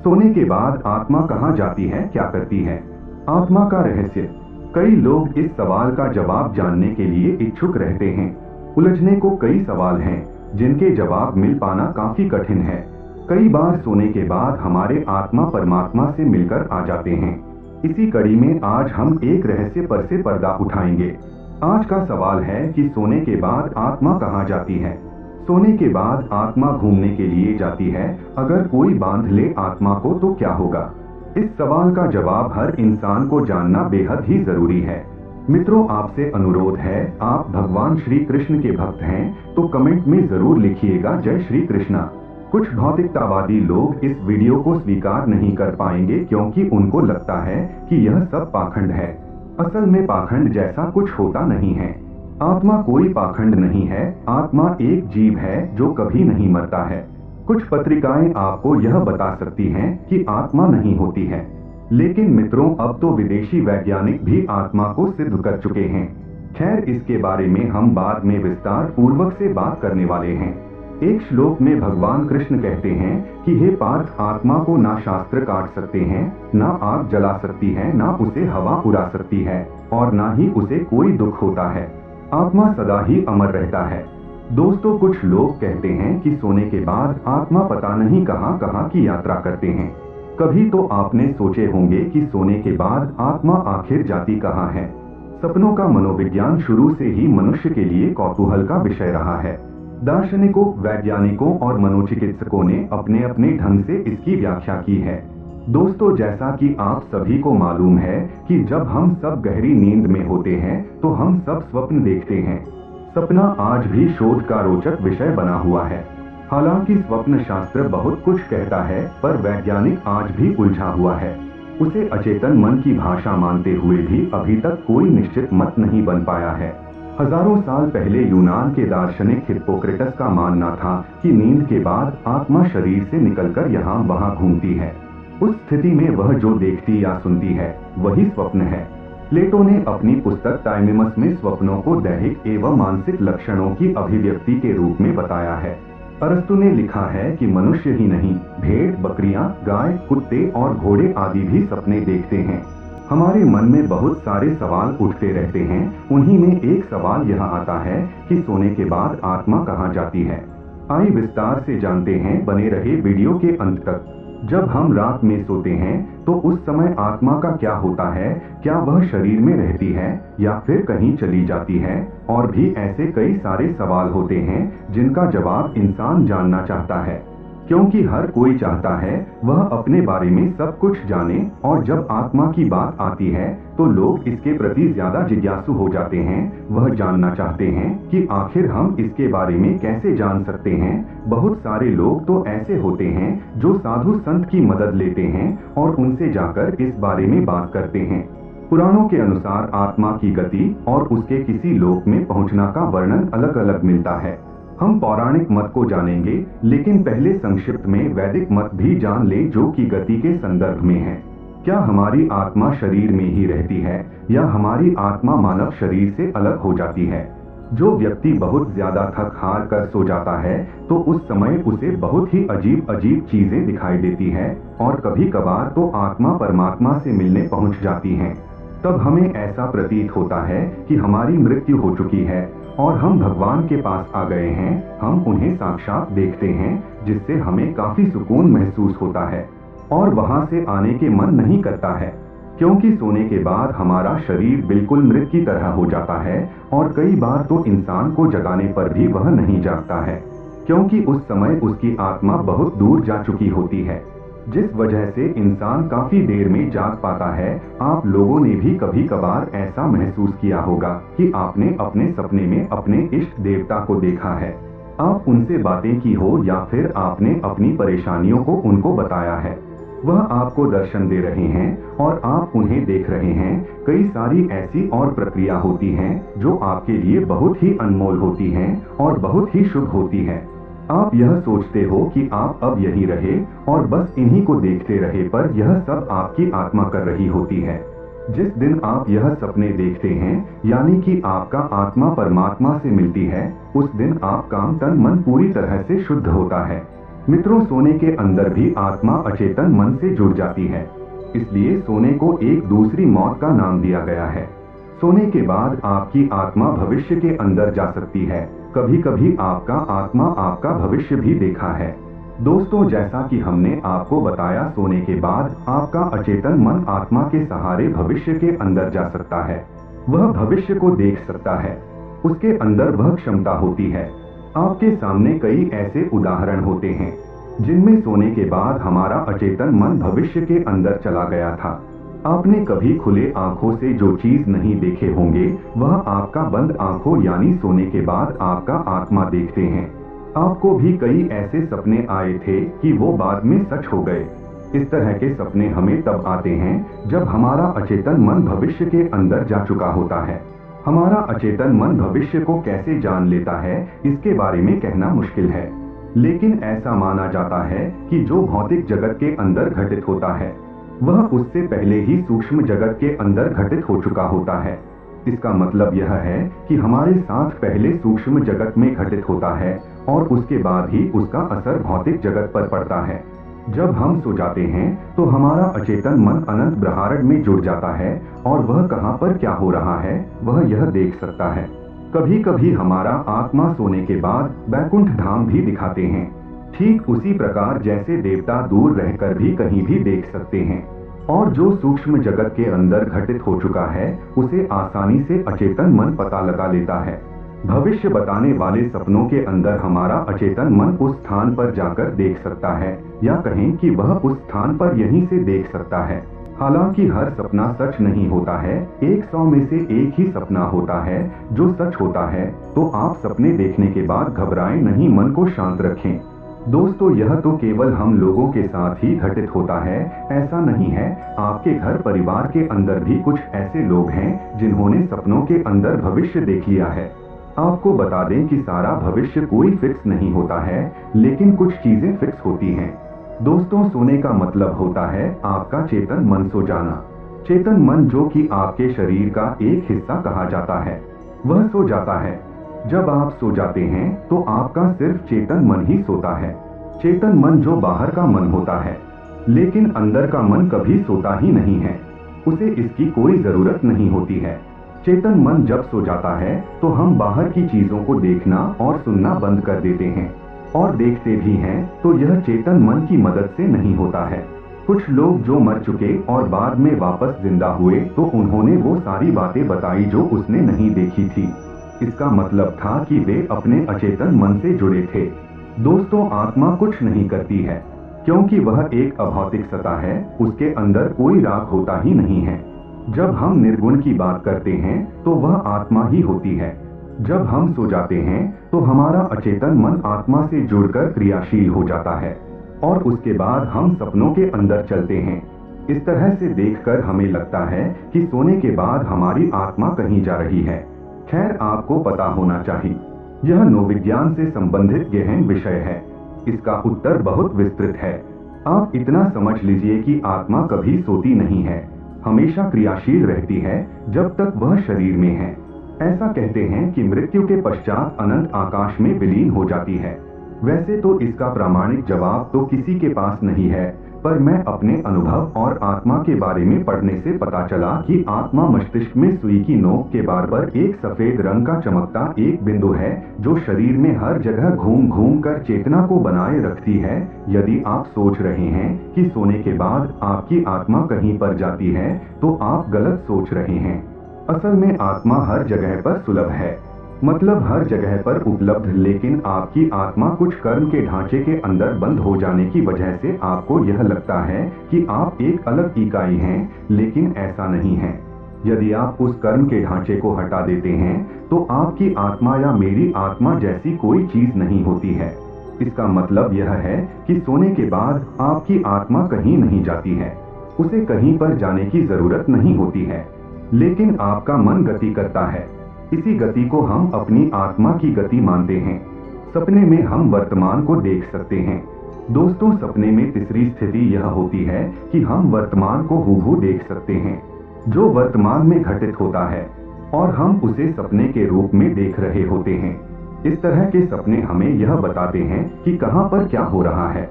सोने के बाद आत्मा कहाँ जाती है, क्या करती है? आत्मा का रहस्य। कई लोग इस सवाल का जवाब जानने के लिए इच्छुक रहते हैं। उलझने को कई सवाल हैं जिनके जवाब मिल पाना काफी कठिन है। कई बार सोने के बाद हमारे आत्मा परमात्मा से मिलकर आ जाते हैं। इसी कड़ी में आज हम एक रहस्य पर से पर्दा उठाएंगे। आज का सवाल है कि सोने के बाद आत्मा कहाँ जाती है। सोने के बाद आत्मा घूमने के लिए जाती है। अगर कोई बांध ले आत्मा को तो क्या होगा? इस सवाल का जवाब हर इंसान को जानना बेहद ही जरूरी है। मित्रों, आपसे अनुरोध है, आप भगवान श्री कृष्ण के भक्त हैं तो कमेंट में जरूर लिखिएगा जय श्री कृष्णा। कुछ भौतिकतावादी लोग इस वीडियो को स्वीकार नहीं कर पाएंगे क्योंकि उनको लगता है कि यह सब पाखंड है। असल में पाखंड जैसा कुछ होता नहीं है। आत्मा कोई पाखंड नहीं है। आत्मा एक जीव है जो कभी नहीं मरता है। कुछ पत्रिकाएं आपको यह बता सकती हैं कि आत्मा नहीं होती है, लेकिन मित्रों, अब तो विदेशी वैज्ञानिक भी आत्मा को सिद्ध कर चुके हैं। खैर, इसके बारे में हम बाद में विस्तार पूर्वक से बात करने वाले हैं। एक श्लोक में भगवान कृष्ण कहते हैं कि हे पार्थ, आत्मा को ना शास्त्र काट सकते हैं, ना आग जला सकती है, ना उसे हवा उड़ा सकती है और ना ही उसे कोई दुख होता है। आत्मा सदा ही अमर रहता है। दोस्तों, कुछ लोग कहते हैं कि सोने के बाद आत्मा पता नहीं कहां कहां की यात्रा करते हैं। कभी तो आपने सोचे होंगे कि सोने के बाद आत्मा आखिर जाती कहां है। सपनों का मनोविज्ञान शुरू से ही मनुष्य के लिए कौतूहल का विषय रहा है। दार्शनिकों, वैज्ञानिकों और मनोचिकित्सकों ने अपने अपने ढंग से इसकी व्याख्या की है। दोस्तों, जैसा कि आप सभी को मालूम है कि जब हम सब गहरी नींद में होते हैं तो हम सब स्वप्न देखते हैं। सपना आज भी शोध का रोचक विषय बना हुआ है। हालांकि स्वप्न शास्त्र बहुत कुछ कहता है, पर वैज्ञानिक आज भी उलझा हुआ है। उसे अचेतन मन की भाषा मानते हुए भी अभी तक कोई निश्चित मत नहीं बन पाया है। हजारों साल पहले यूनान के दार्शनिक हिप्पोक्रेटस का मानना था कि नींद के बाद आत्मा शरीर से निकलकर यहाँ वहाँ घूमती है। उस स्थिति में वह जो देखती या सुनती है वही स्वप्न है। प्लेटो ने अपनी पुस्तक टाइमेमस में स्वप्नों को दैहिक एवं मानसिक लक्षणों की अभिव्यक्ति के रूप में बताया है। अरस्तु ने लिखा है कि मनुष्य ही नहीं, भेड़, बकरियां, गाय, कुत्ते और घोड़े आदि भी सपने देखते हैं। हमारे मन में बहुत सारे सवाल उठते रहते हैं। उन्हीं में एक सवाल यह आता है कि सोने के बाद आत्मा कहाँ जाती है। आइए विस्तार से जानते हैं, बने रहे वीडियो के अंत तक। जब हम रात में सोते हैं तो उस समय आत्मा का क्या होता है? क्या वह शरीर में रहती है या फिर कहीं चली जाती है? और भी ऐसे कई सारे सवाल होते हैं जिनका जवाब इंसान जानना चाहता है, क्योंकि हर कोई चाहता है वह अपने बारे में सब कुछ जाने। और जब आत्मा की बात आती है तो लोग इसके प्रति ज्यादा जिज्ञासु हो जाते हैं। वह जानना चाहते हैं कि आखिर हम इसके बारे में कैसे जान सकते हैं। बहुत सारे लोग तो ऐसे होते हैं जो साधु संत की मदद लेते हैं और उनसे जाकर इस बारे में बात करते हैं। पुराणों के अनुसार आत्मा की गति और उसके किसी लोक में पहुंचना का वर्णन अलग अलग मिलता है। हम पौराणिक मत को जानेंगे, लेकिन पहले संक्षिप्त में वैदिक मत भी जान ले जो कि गति के संदर्भ में है। क्या हमारी आत्मा शरीर में ही रहती है या हमारी आत्मा मानव शरीर से अलग हो जाती है? जो व्यक्ति बहुत ज्यादा थक हार कर सो जाता है तो उस समय उसे बहुत ही अजीब अजीब चीजें दिखाई देती है और कभी कभार तो आत्मा परमात्मा से मिलने पहुंच जाती है। तब हमें ऐसा प्रतीत होता है कि हमारी मृत्यु हो चुकी है और हम भगवान के पास आ गए हैं। हम उन्हें साक्षात देखते हैं, जिससे हमें काफी सुकून महसूस होता है और वहां से आने के मन नहीं करता है, क्योंकि सोने के बाद हमारा शरीर बिल्कुल मृत की तरह हो जाता है। और कई बार तो इंसान को जगाने पर भी वह नहीं जागता है, क्योंकि उस समय उसकी आत्मा बहुत दूर जा चुकी होती है, जिस वजह से इंसान काफी देर में जाग पाता है। आप लोगों ने भी कभी कभार ऐसा महसूस किया होगा कि आपने अपने सपने में अपने इष्ट देवता को देखा है। आप उनसे बातें की हो या फिर आपने अपनी परेशानियों को उनको बताया है। वह आपको दर्शन दे रहे हैं और आप उन्हें देख रहे हैं। कई सारी ऐसी और प्रक्रिया होती हैं जो आपके लिए बहुत ही अनमोल होती हैं और बहुत ही शुभ होती है। आप यह सोचते हो कि आप अब यहीं रहे और बस इन्हीं को देखते रहे, पर यह सब आपकी आत्मा कर रही होती है। जिस दिन आप यह सपने देखते हैं, यानी कि आपका आत्मा परमात्मा से मिलती है, उस दिन आपका तन मन पूरी तरह से शुद्ध होता है। मित्रों, सोने के अंदर भी आत्मा अचेतन मन से जुड़ जाती है, इसलिए सोने को एक दूसरी मौत का नाम दिया गया है। सोने के बाद आपकी आत्मा भविष्य के अंदर जा सकती है। कभी कभी आपका आत्मा आपका भविष्य भी देखा है। दोस्तों, जैसा कि हमने आपको बताया, सोने के बाद आपका अचेतन मन आत्मा के सहारे भविष्य के अंदर जा सकता है। वह भविष्य को देख सकता है, उसके अंदर वह क्षमता होती है। आपके सामने कई ऐसे उदाहरण होते हैं जिनमें सोने के बाद हमारा अचेतन मन भविष्य के अंदर चला गया था। आपने कभी खुले आंखों से जो चीज नहीं देखे होंगे, वह आपका बंद आंखों यानी सोने के बाद आपका आत्मा देखते हैं। आपको भी कई ऐसे सपने आए थे कि वो बाद में सच हो गए। इस तरह के सपने हमें तब आते हैं जब हमारा अचेतन मन भविष्य के अंदर जा चुका होता है। हमारा अचेतन मन भविष्य को कैसे जान लेता है, इसके बारे में कहना मुश्किल है, लेकिन ऐसा माना जाता है कि जो भौतिक जगत के अंदर घटित होता है वह उससे पहले ही सूक्ष्म जगत के अंदर घटित हो चुका होता है। इसका मतलब यह है कि हमारे साथ पहले सूक्ष्म जगत में घटित होता है और उसके बाद ही उसका असर भौतिक जगत पर पड़ता है। जब हम सो जाते हैं तो हमारा अचेतन मन अनंत ब्रह्मांड में जुड़ जाता है और वह कहां पर क्या हो रहा है वह यह देख सकता है। कभी कभी हमारा आत्मा सोने के बाद बैकुंठ धाम भी दिखाते हैं, ठीक उसी प्रकार जैसे देवता दूर रहकर भी कहीं भी देख सकते हैं। और जो सूक्ष्म जगत के अंदर घटित हो चुका है उसे आसानी से अचेतन मन पता लगा लेता है। भविष्य बताने वाले सपनों के अंदर हमारा अचेतन मन उस स्थान पर जाकर देख सकता है, या कहें कि वह उस स्थान पर यहीं से देख सकता है। हालांकि हर सपना सच नहीं होता है, 100 में से एक ही सपना होता है जो सच होता है। तो आप सपने देखने के बाद घबराएं नहीं, मन को शांत रखें। दोस्तों, यह तो केवल हम लोगों के साथ ही घटित होता है, ऐसा नहीं है। आपके घर परिवार के अंदर भी कुछ ऐसे लोग हैं जिन्होंने सपनों के अंदर भविष्य देख लिया है। आपको बता दें कि सारा भविष्य कोई फिक्स नहीं होता है, लेकिन कुछ चीजें फिक्स होती हैं। दोस्तों, सोने का मतलब होता है आपका चेतन मन सो जाना। चेतन मन, जो कि आपके शरीर का एक हिस्सा कहा जाता है, वह सो जाता है। जब आप सो जाते हैं तो आपका सिर्फ चेतन मन ही सोता है। चेतन मन जो बाहर का मन होता है, लेकिन अंदर का मन कभी सोता ही नहीं है, उसे इसकी कोई जरूरत नहीं होती है। चेतन मन जब सो जाता है तो हम बाहर की चीजों को देखना और सुनना बंद कर देते हैं, और देखते भी हैं तो यह चेतन मन की मदद से नहीं होता है। कुछ लोग जो मर चुके और बाद में वापस जिंदा हुए तो उन्होंने वो सारी बातें बताई जो उसने नहीं देखी थी। इसका मतलब था कि वे अपने अचेतन मन से जुड़े थे। दोस्तों, आत्मा कुछ नहीं करती है क्योंकि वह एक अभौतिक सत्ता है, उसके अंदर कोई राग होता ही नहीं है। जब हम निर्गुण की बात करते हैं तो वह आत्मा ही होती है। जब हम सो जाते हैं तो हमारा अचेतन मन आत्मा से जुड़कर क्रियाशील हो जाता है और उसके बाद हम सपनों के अंदर चलते हैं। इस तरह से देखकर हमें लगता है कि सोने के बाद हमारी आत्मा कहीं जा रही है। खैर, आपको पता होना चाहिए, यह नोविज्ञान से संबंधित गहन विषय है। इसका उत्तर बहुत विस्तृत है। आप इतना समझ लीजिए कि आत्मा कभी सोती नहीं है, हमेशा क्रियाशील रहती है जब तक वह शरीर में है। ऐसा कहते हैं कि मृत्यु के पश्चात अनंत आकाश में विलीन हो जाती है। वैसे तो इसका प्रामाणिक जवाब तो किसी के पास नहीं है, पर मैं अपने अनुभव और आत्मा के बारे में पढ़ने से पता चला कि आत्मा मस्तिष्क में सुई की नोक के बराबर एक सफेद रंग का चमकता एक बिंदु है जो शरीर में हर जगह घूम घूम कर चेतना को बनाए रखती है। यदि आप सोच रहे हैं कि सोने के बाद आपकी आत्मा कहीं पर जाती है तो आप गलत सोच रहे हैं। असल में आत्मा हर जगह पर सुलभ है, मतलब हर जगह पर उपलब्ध, लेकिन आपकी आत्मा कुछ कर्म के ढांचे के अंदर बंद हो जाने की वजह से आपको यह लगता है कि आप एक अलग इकाई हैं, लेकिन ऐसा नहीं है। यदि आप उस कर्म के ढांचे को हटा देते हैं तो आपकी आत्मा या मेरी आत्मा जैसी कोई चीज नहीं होती है। इसका मतलब यह है कि सोने के बाद आपकी आत्मा कहीं नहीं जाती है, उसे कहीं पर जाने की जरूरत नहीं होती है, लेकिन आपका मन गति करता है। इसी गति को हम अपनी आत्मा की गति मानते हैं। सपने में हम वर्तमान को देख सकते हैं। दोस्तों, सपने में तीसरी स्थिति यह होती है कि हम वर्तमान को हूबहू देख सकते हैं, जो वर्तमान में घटित होता है, और हम उसे सपने के रूप में देख रहे होते हैं। इस तरह के सपने हमें यह बताते हैं कि कहां पर क्या हो रहा है।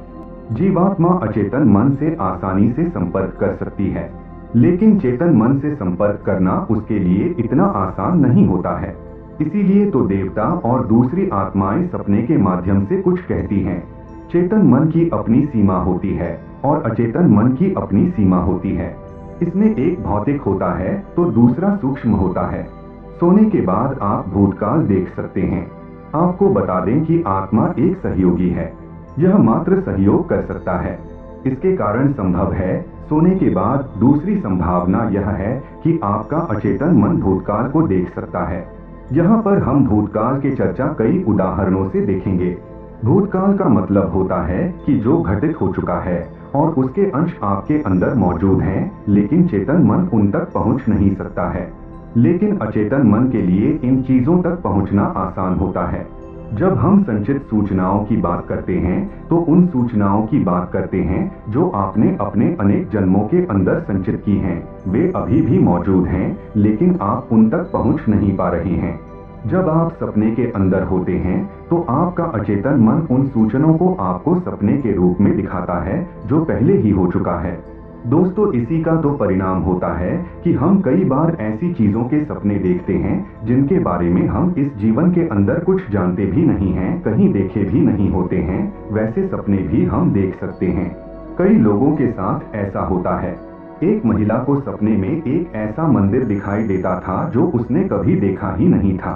जीवात्मा अचेतन मन से आसानी से संपर्क कर सकती है, लेकिन चेतन मन से संपर्क करना उसके लिए इतना आसान नहीं होता है। इसीलिए तो देवता और दूसरी आत्माएं सपने के माध्यम से कुछ कहती हैं। चेतन मन की अपनी सीमा होती है और अचेतन मन की अपनी सीमा होती है। इसमें एक भौतिक होता है तो दूसरा सूक्ष्म होता है। सोने के बाद आप भूतकाल देख सकते हैं। आपको बता दें कि आत्मा एक सहयोगी है, यह मात्र सहयोग कर सकता है। इसके कारण संभव है सोने के बाद दूसरी संभावना यह है कि आपका अचेतन मन भूतकाल को देख सकता है। यहाँ पर हम भूतकाल के चर्चा कई उदाहरणों से देखेंगे। भूतकाल का मतलब होता है कि जो घटित हो चुका है और उसके अंश आपके अंदर मौजूद हैं, लेकिन चेतन मन उन तक पहुंच नहीं सकता है। लेकिन अचेतन मन के लिए इन चीजों तक पहुंचना आसान होता है। जब हम संचित सूचनाओं की बात करते हैं तो उन सूचनाओं की बात करते हैं जो आपने अपने अनेक जन्मों के अंदर संचित की हैं। वे अभी भी मौजूद हैं, लेकिन आप उन तक पहुंच नहीं पा रहे हैं। जब आप सपने के अंदर होते हैं तो आपका अचेतन मन उन सूचनाओं को आपको सपने के रूप में दिखाता है जो पहले ही हो चुका है। दोस्तों, इसी का तो परिणाम होता है कि हम कई बार ऐसी चीजों के सपने देखते हैं जिनके बारे में हम इस जीवन के अंदर कुछ जानते भी नहीं हैं, कहीं देखे भी नहीं होते हैं। वैसे सपने भी हम देख सकते हैं। कई लोगों के साथ ऐसा होता है। एक महिला को सपने में एक ऐसा मंदिर दिखाई देता था जो उसने कभी देखा ही नहीं था।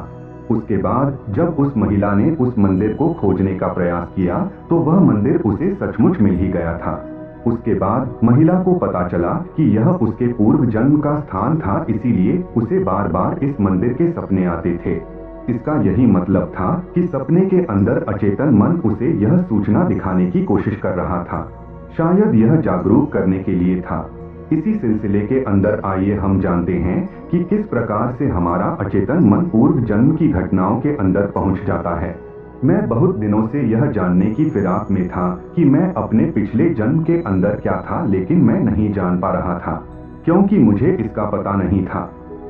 उसके बाद जब उस महिला ने उस मंदिर को खोजने का प्रयास किया तो वह मंदिर उसे सचमुच मिल ही गया था। उसके बाद महिला को पता चला कि यह उसके पूर्व जन्म का स्थान था, इसीलिए उसे बार बार इस मंदिर के सपने आते थे। इसका यही मतलब था कि सपने के अंदर अचेतन मन उसे यह सूचना दिखाने की कोशिश कर रहा था। शायद यह जागरूक करने के लिए था। इसी सिलसिले के अंदर आइए हम जानते हैं कि किस प्रकार से हमारा अचेतन मन पूर्व जन्म की घटनाओं के अंदर पहुंच जाता है। मैं बहुत दिनों से यह जानने की फिराक में था कि मैं अपने पिछले जन्म के अंदर क्या था, लेकिन मैं नहीं जान पा रहा था क्योंकि मुझे इसका पता नहीं था।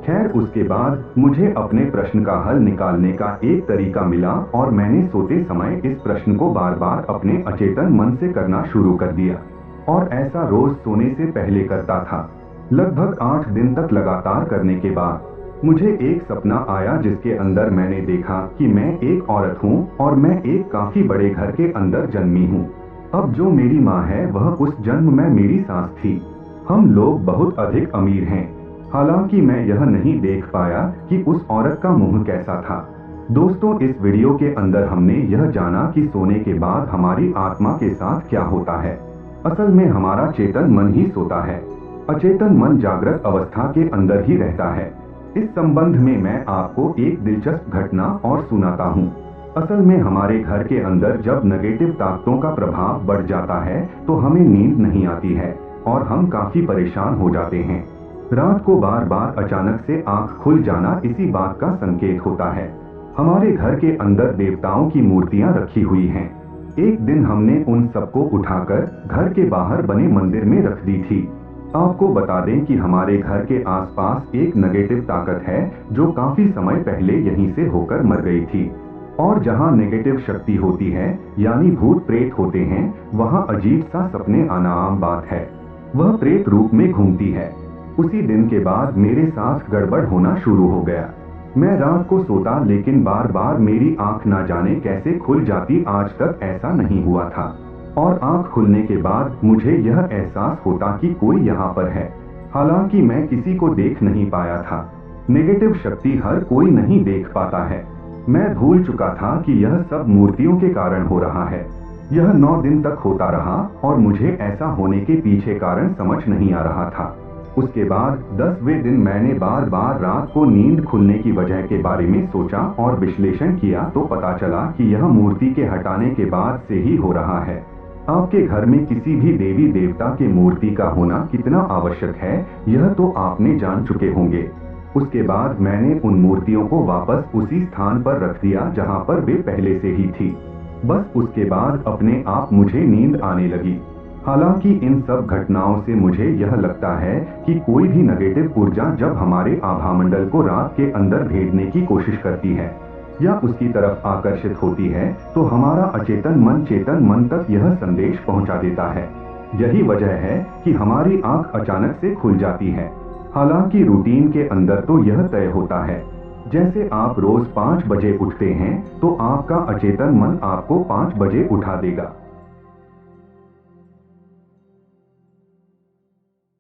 खैर, उसके बाद मुझे अपने प्रश्न का हल निकालने का एक तरीका मिला और मैंने सोते समय इस प्रश्न को बार बार अपने अचेतन मन से करना शुरू कर दिया और ऐसा रोज सोने से पहले करता था। लगभग 8 दिन तक लगातार करने के बाद मुझे एक सपना आया जिसके अंदर मैंने देखा कि मैं एक औरत हूँ और मैं एक काफी बड़े घर के अंदर जन्मी हूँ। अब जो मेरी माँ है वह उस जन्म में मेरी सास थी। हम लोग बहुत अधिक अमीर हैं। हालांकि मैं यह नहीं देख पाया कि उस औरत का मुंह कैसा था। दोस्तों, इस वीडियो के अंदर हमने यह जाना कि सोने के बाद हमारी आत्मा के साथ क्या होता है। असल में हमारा चेतन मन ही सोता है, अचेतन मन जागृत अवस्था के अंदर ही रहता है। इस संबंध में मैं आपको एक दिलचस्प घटना और सुनाता हूँ। असल में हमारे घर के अंदर जब नेगेटिव ताकतों का प्रभाव बढ़ जाता है तो हमें नींद नहीं आती है और हम काफी परेशान हो जाते हैं। रात को बार बार अचानक से आंख खुल जाना इसी बात का संकेत होता है। हमारे घर के अंदर देवताओं की मूर्तियां रखी हुई हैं। एक दिन हमने उन सबको उठाकर घर के बाहर बने मंदिर में रख दी थी। आपको बता दें कि हमारे घर के आसपास एक नेगेटिव ताकत है जो काफी समय पहले यहीं से होकर मर गई थी। और जहां नेगेटिव शक्ति होती है यानी भूत प्रेत होते हैं, वहां अजीब सा सपने आना आम बात है। वह प्रेत रूप में घूमती है। उसी दिन के बाद मेरे साथ गड़बड़ होना शुरू हो गया। मैं रात को सोता लेकिन बार बार मेरी आंख ना जाने कैसे खुल जाती, आज तक ऐसा नहीं हुआ था। और आंख खुलने के बाद मुझे यह एहसास होता कि कोई यहाँ पर है। हालांकि मैं किसी को देख नहीं पाया था। नेगेटिव शक्ति हर कोई नहीं देख पाता है। मैं भूल चुका था कि यह सब मूर्तियों के कारण हो रहा है। यह 9 दिन तक होता रहा और मुझे ऐसा होने के पीछे कारण समझ नहीं आ रहा था। उसके बाद 10वें दिन मैंने बार बार रात को नींद खुलने की वजह के बारे में सोचा और विश्लेषण किया तो पता चला कि यह मूर्ति के हटाने के बाद से ही हो रहा है। आपके घर में किसी भी देवी देवता के मूर्ति का होना कितना आवश्यक है यह तो आपने जान चुके होंगे। उसके बाद मैंने उन मूर्तियों को वापस उसी स्थान पर रख दिया जहां पर वे पहले से ही थी। बस उसके बाद अपने आप मुझे नींद आने लगी। हालांकि इन सब घटनाओं से मुझे यह लगता है कि कोई भी नेगेटिव ऊर्जा जब हमारे आभामंडल को रात के अंदर भेजने की कोशिश करती है या उसकी तरफ आकर्षित होती है तो हमारा अचेतन मन चेतन मन तक यह संदेश पहुंचा देता है। यही वजह है कि हमारी आंख अचानक से खुल जाती है। हालांकि रूटीन के अंदर तो यह तय होता है, जैसे आप रोज 5 बजे उठते हैं तो आपका अचेतन मन आपको 5 बजे उठा देगा।